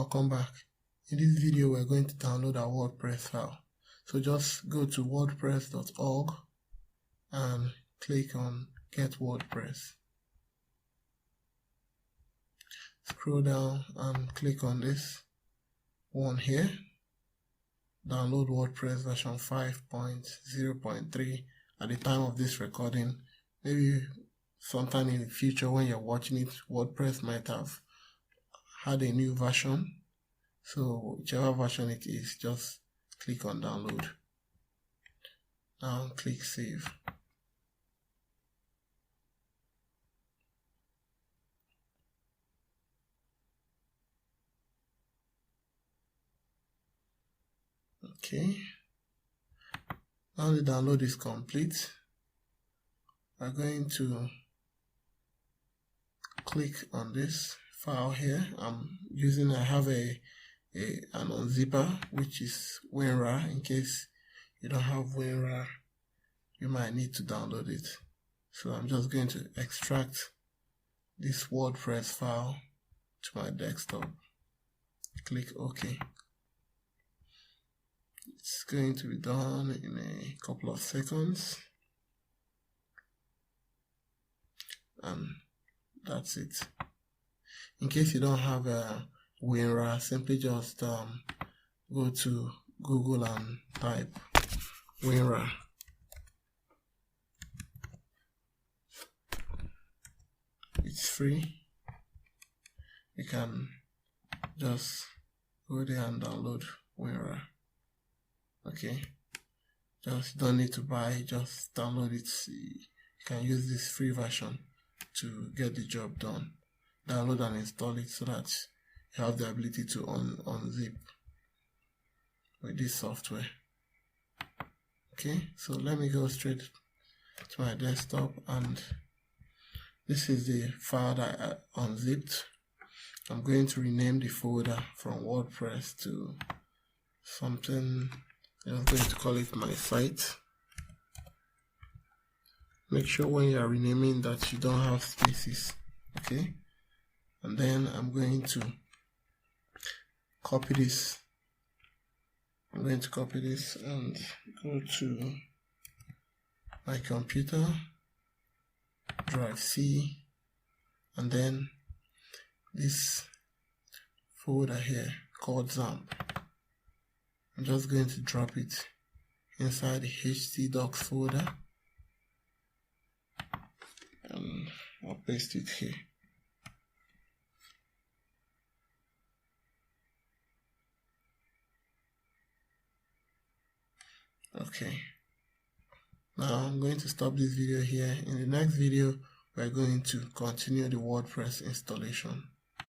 Welcome back. In this video we're going to download our WordPress file. So just go to wordpress.org and click on Get WordPress. Scroll down and click on this one here. Download WordPress version 5.0.3 at the time of this recording. Maybe sometime in the future when you're watching it, WordPress might have had a new version. So whichever version it is, just click on download. Now click save. Okay, now the download is complete. We're going to click on this file here. I have an unzipper, which is LearnEra. In case you don't have LearnEra, you might need to download it. So I'm just going to extract this WordPress file to my desktop. Click OK. It's going to be done in a couple of seconds, and that's it. In case you don't have a LearnEra, simply just go to Google and type LearnEra. It's free. You can just go there and download LearnEra. Okay, just don't need to buy, just download it. You can use this free version to get the job done. Download and install it so that you have the ability to unzip with this software. Okay, so let me go straight to my desktop, and this is the file that I unzipped. I'm going to rename the folder from WordPress to something. I'm going to call it my site. Make sure when you are renaming that you don't have spaces. Okay, and then I'm going to copy this. I'm going to copy this and go to my computer, drive C, and then this folder here called XAMPP. I'm just going to drop it inside the htdocs folder, and I'll paste it here. Okay, now I'm going to stop this video here. In the next video, we're going to continue the WordPress installation.